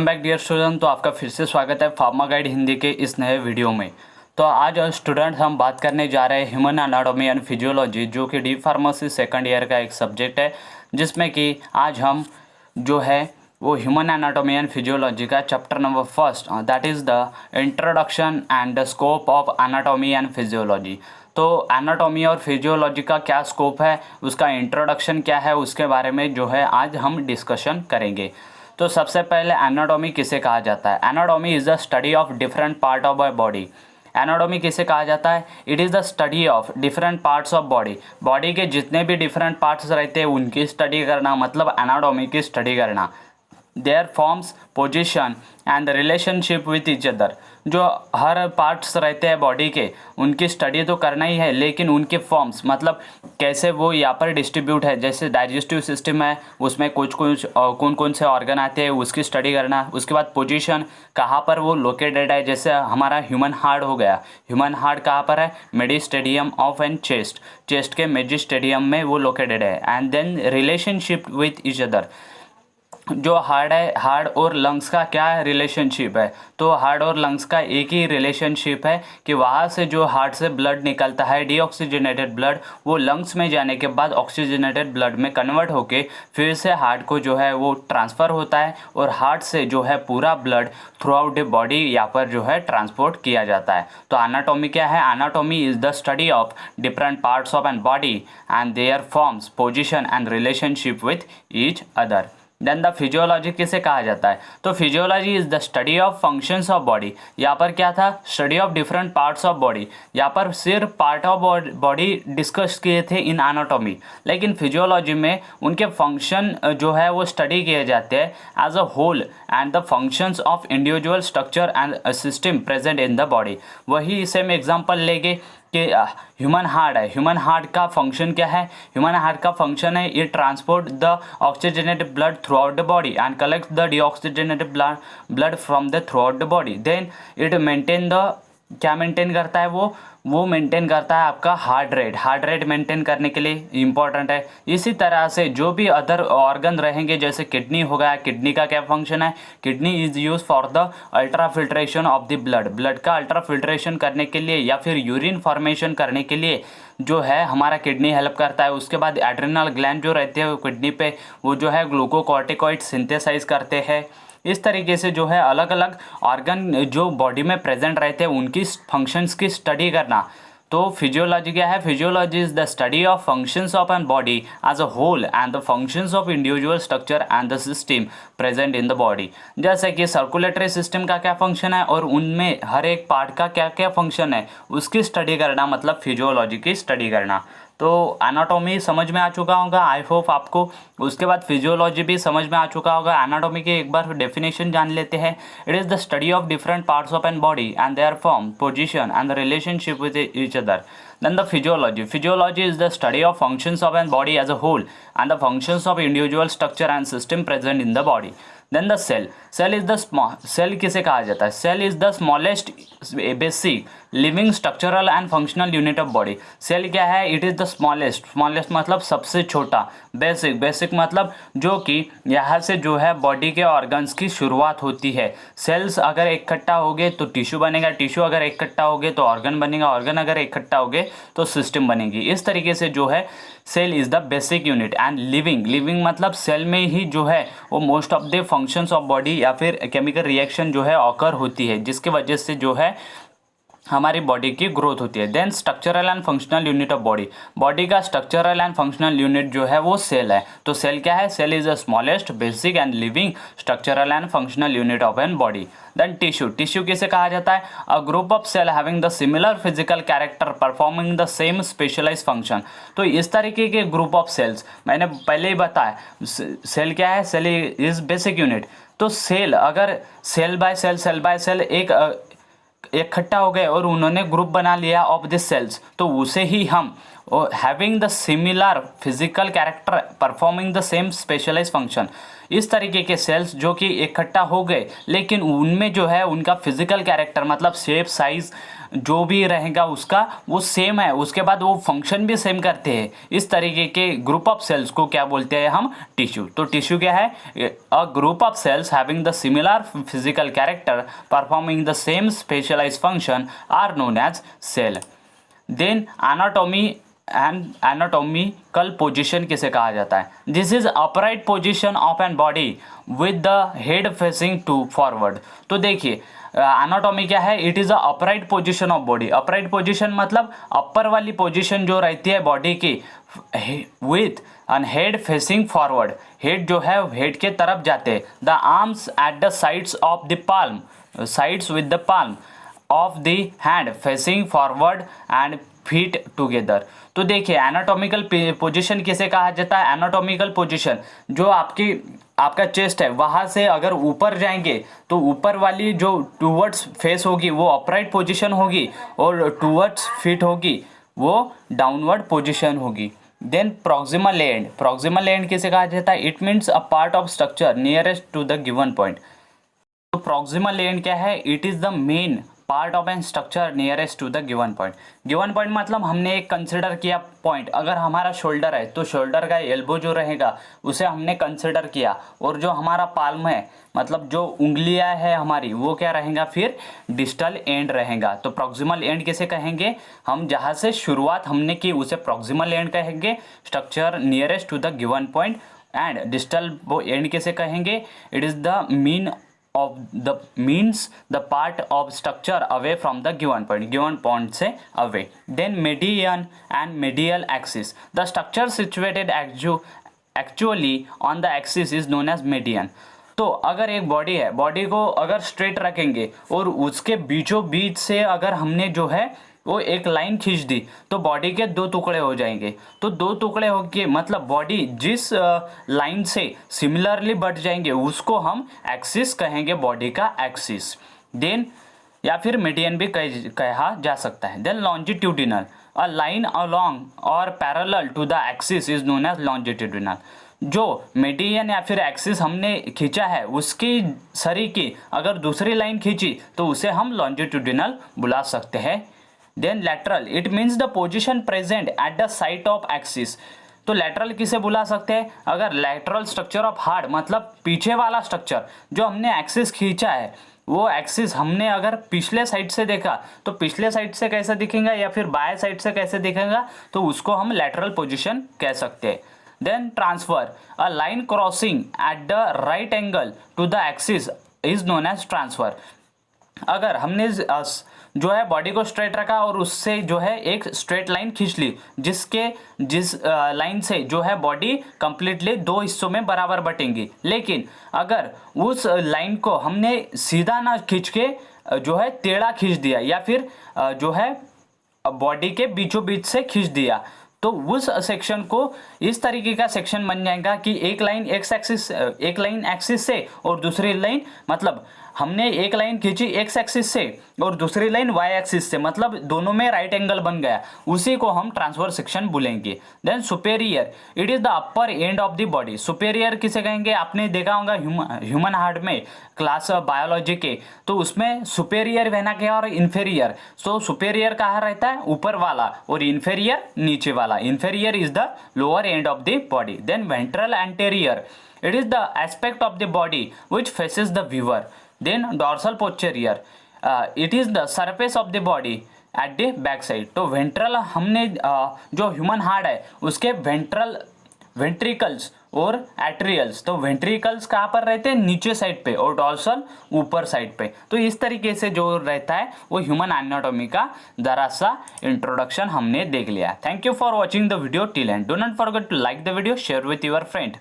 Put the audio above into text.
Welcome back dear student. तो आपका फिर से स्वागत है फार्मा गाइड हिंदी के इस नए वीडियो में। तो आज स्टूडेंट हम बात करने जा रहे हैं ह्यूमन एनाटॉमी एंड फिजियोलॉजी, जो कि डी फार्मेसी सेकंड ईयर का एक सब्जेक्ट है, जिसमें कि आज हम जो है वो ह्यूमन एनाटॉमी एंड फिजियोलॉजी का chapter number first, that is the introduction and the scope of anatomy and physiology. तो एनाटॉमी और फिजियोलॉजी का क्या स्कोप है, उसका इंट्रोडक्शन क्या है, उसके बारे में जो है आज हम डिस्कशन करेंगे। तो सबसे पहले एनाटॉमी किसे कहा जाता है? Anatomy is the study of different part of a body. Anatomy किसे कहा जाता है? It is the study of different parts of body. Body के जितने भी डिफरेंट पार्ट्स रहते हैं उनकी स्टडी करना, मतलब एनाटॉमी की स्टडी करना। Their forms, position and relationship with each other. जो हर पार्ट्स रहते हैं बॉडी के, उनकी स्टडी तो करना ही है, लेकिन उनके फॉर्म्स मतलब कैसे वो यहाँ पर डिस्ट्रीब्यूट है। जैसे डाइजेस्टिव सिस्टम है, उसमें कुछ कुछ कौन कौन से ऑर्गन आते हैं उसकी स्टडी करना। उसके बाद पोजीशन, कहाँ पर वो लोकेटेड है। जैसे हमारा ह्यूमन हार्ट हो गया, ह्यूमन हार्ट कहाँ पर है? Mediastinum of an chest, chest के मेडिस्टेडियम में वो लोकेटेड है। And then relationship with each other. जो हार्ट है, हार्ट और लंग्स का क्या रिलेशनशिप है? तो हार्ट और लंग्स का एक ही रिलेशनशिप है कि वहाँ से जो हार्ट से ब्लड निकलता है, डीऑक्सीजनेटेड ब्लड, वो लंग्स में जाने के बाद ऑक्सीजनेटेड ब्लड में कन्वर्ट होके फिर से हार्ट को जो है वो ट्रांसफ़र होता है, और हार्ट से जो है पूरा blood throughout the body यहाँ पर जो है ट्रांसपोर्ट किया जाता है। तो एनाटॉमी क्या है? Anatomy is the study of different parts of an body and their forms, position and relationship with each other. Then the physiology किसे कहा जाता है? तो physiology is the study of functions of body. यहाँ पर क्या था? Study of different parts of body. यहाँ पर सिर्फ पार्ट ऑफ बॉडी डिस्कस किए थे इन एनाटॉमी, लेकिन फिजियोलॉजी में उनके फंक्शन जो है वो स्टडी किए जाते हैं as a whole and the functions of individual structure and system present in the body. वही सेम एग्जांपल लेंगे कि ह्यूमन हार्ट है, ह्यूमन हार्ट का फंक्शन क्या है? ह्यूमन हार्ट का फंक्शन है ये transport the oxygenated blood throughout the body and collect the deoxygenated blood from the throughout the body. Then it maintain the, क्या maintain करता है वो मेंटेन करता है आपका heart rate. Heart rate maintain करने के लिए इम्पॉर्टेंट है। इसी तरह से जो भी अदर ऑर्गन रहेंगे, जैसे किडनी हो गया, किडनी का क्या फंक्शन है? Kidney is use for the ultra filtration of the blood. Blood का अल्ट्रा फिल्ट्रेशन करने के लिए या फिर यूरिन फॉर्मेशन करने के लिए जो है हमारा किडनी हेल्प करता है। उसके बाद एड्रिनल ग्लैंड जो रहते हैं किडनी पे, वो जो है ग्लूकोकॉर्टिकॉइड सिंथेसाइज करते हैं। इस तरीके से जो है अलग अलग ऑर्गन जो बॉडी में प्रेजेंट रहते हैं उनकी फंक्शंस की स्टडी करना। तो फिजियोलॉजी क्या है? Physiology is the study of functions of an body as a whole and the functions of individual structure and the system present in the body. जैसे कि सर्कुलेटरी सिस्टम का क्या फंक्शन है और उनमें हर एक पार्ट का क्या क्या फंक्शन है उसकी स्टडी करना, मतलब फिजियोलॉजी की स्टडी करना। तो एनाटॉमी समझ में आ चुका होगा, आई होप आपको। उसके बाद फिजियोलॉजी भी समझ में आ चुका होगा। एनाटॉमी की एक बार डेफिनेशन जान लेते हैं। It is the study of different parts of an body and their form, position and the relationship with each other. Then the physiology. Physiology is the study of functions of an body as a whole and the functions of individual structure and system present in the body. Then the cell. Cell is the small. Cell किसे कहा जाता है? Cell is the smallest basic living structural and functional unit of body. Cell क्या है? It is the smallest. Smallest मतलब सबसे छोटा. Basic. Basic मतलब जो कि यहाँ से जो है बॉडी के ऑर्गन्स की शुरुआत होती है। सेल्स अगर इकट्ठा हो गए तो टिश्यू बनेगा, टिश्यू अगर इकट्ठा हो गए तो ऑर्गन बनेगा, ऑर्गन अगर इकट्ठा हो गए तो सिस्टम बनेगी। इस तरीके से जो है cell is the basic unit and living. Living मतलब सेल में ही जो है वो most of the functions of body या फिर केमिकल रिएक्शन जो है ऑकर होती है, जिसके वजह से जो है हमारी बॉडी की ग्रोथ होती है। Then structural and functional unit of body. Body का स्ट्रक्चरल एंड फंक्शनल यूनिट जो है वो सेल है। तो सेल क्या है? Cell is the smallest basic and living structural and functional unit of an body. Then tissue. Tissue किसे कहा जाता है? A group of cell having the similar physical character performing the same specialise function. तो इस तरीके के group of sales मैंने पहले ही बताया। सेल क्या है? Cell is basic unit. तो सेल अगर सेल बाय सेल एक इकट्ठा हो गए और उन्होंने ग्रुप बना लिया ऑफ दिस सेल्स, तो उसे ही हम having the similar physical character performing the same specialise function, इस तरीके के सेल्स जो कि इकट्ठा हो गए, लेकिन उनमें जो है उनका फिजिकल कैरेक्टर मतलब शेप साइज जो भी रहेगा उसका वो सेम है, उसके बाद वो फंक्शन भी सेम करते हैं। इस तरीके के ग्रुप ऑफ सेल्स को क्या बोलते हैं हम? टिश्यू। तो टिश्यू क्या है? A group of cells having the similar physical character performing the same specialised function are known as cell. Then anatomy and anatomical position किसे कहा जाता है? This is upright position of an body with the head facing to forward. तो देखिए anatomy क्या है? It is a upright position of body. Upright position मतलब upper वाली पोजीशन जो रहती है बॉडी की with an head facing forward. Head जो है हेड के तरफ जाते हैं। The arms at the sides of the palm, sides with the palm of the hand facing forward and feet together. तो देखिए एनाटॉमिकल पोजीशन किसे कहा जाता है? एनाटॉमिकल पोजीशन जो आपका चेस्ट है वहाँ से अगर ऊपर जाएंगे तो ऊपर वाली जो टूवर्ड्स फेस होगी वो अपराइट पोजीशन होगी और टूवर्ड्स फीट होगी वो डाउनवर्ड पोजीशन होगी। Then proximal end, proximal end किसे कहा जाता है? It means a part of structure nearest to the given point. तो प्रॉक्सिमल एंड क्या है? It is the main part of an structure nearest to the given point. Given point मतलब हमने एक कंसिडर किया पॉइंट, अगर हमारा शोल्डर है तो शोल्डर का एल्बो जो रहेगा उसे हमने कंसिडर किया, और जो हमारा पाल्म है मतलब जो उंगलियां है हमारी वो क्या रहेगा? फिर डिस्टल एंड रहेगा। तो प्रॉक्सिमल एंड किसे कहेंगे? हम जहाँ से शुरुआत हमने की उसे प्रॉक्सिमल एंड कहेंगे, structure nearest to the given point. And distal end किसे कहेंगे? It is the mean of the means the part of structure away from the given point से away. Then median and medial axis, the structure situated actually on the axis is known as median. तो अगर एक body है, body को अगर straight रखेंगे और उसके बीचों बीच से अगर हमने जो है वो एक लाइन खींच दी तो बॉडी के दो टुकड़े हो जाएंगे। तो दो टुकड़े होके मतलब बॉडी जिस लाइन से सिमिलरली बढ़ जाएंगे उसको हम एक्सिस कहेंगे, बॉडी का एक्सिस। देन या फिर मीडियन भी कहा जा सकता है। Then longitudinal, a line along और parallel to the axis is known as longitudinal. जो मीडियन या फिर एक्सिस हमने खींचा है उसकी सरीकी अगर दूसरी लाइन खींची तो उसे हम लॉन्जिट्यूडिनल बुला सकते हैं। Then lateral, it means the position present at the site of axis. तो लैटरल किसे बुला सकते हैं? अगर लैटरल स्ट्रक्चर ऑफ हार्ट मतलब पीछे वाला स्ट्रक्चर जो हमने एक्सिस खींचा है वो एक्सिस हमने अगर पिछले साइड से देखा तो पिछले साइड से कैसे दिखेगा या फिर बाएं साइड से कैसे दिखेगा तो उसको हम लैटरल पोजिशन कह सकते हैं। Then transfer, a line crossing at the right angle to the axis is known as transfer. अगर हमने जो है बॉडी को स्ट्रेट रखा और उससे जो है एक स्ट्रेट लाइन खींच ली जिस लाइन से जो है बॉडी कंप्लीटली दो हिस्सों में बराबर बटेंगी, लेकिन अगर उस लाइन को हमने सीधा ना खींच के जो है टेढ़ा खींच दिया या फिर जो है बॉडी के बीचों बीच से खींच दिया तो उस सेक्शन को इस तरीके का सेक्शन बन जाएगा कि एक लाइन एक्सिस से और दूसरी लाइन मतलब हमने एक लाइन खींची एक्स एक्सिस से और दूसरी लाइन वाई एक्सिस से मतलब दोनों में राइट एंगल बन गया, उसी को हम ट्रांसफर सेक्शन बोलेंगे। Then superior, it is the upper end of the body. Superior किसे कहेंगे? आपने देखा होगा ह्यूमन हार्ट में क्लास बायोलॉजी के, तो उसमें सुपेरियर वेना क्या और इन्फेरियर। सो सुपेरियर कहाँ रहता है? ऊपर वाला, और इन्फेरियर नीचे वाला। Inferior is the lower end of the body. Then ventral anterior, it is the aspect of the body which faces the viewer. Then dorsal posterior, it is the surface of the body at the back side. तो ventral हमने जो human heart है उसके ventricles और एट्रियल्स, तो ventricles कहाँ पर रहते हैं? नीचे साइड पे और डॉर्सल ऊपर साइड पे। तो इस तरीके से जो रहता है वो ह्यूमन एनाटॉमी का जरा सा इंट्रोडक्शन हमने देख लिया। Thank you for watching the video till end. Do not forget to like the video, share with your friend.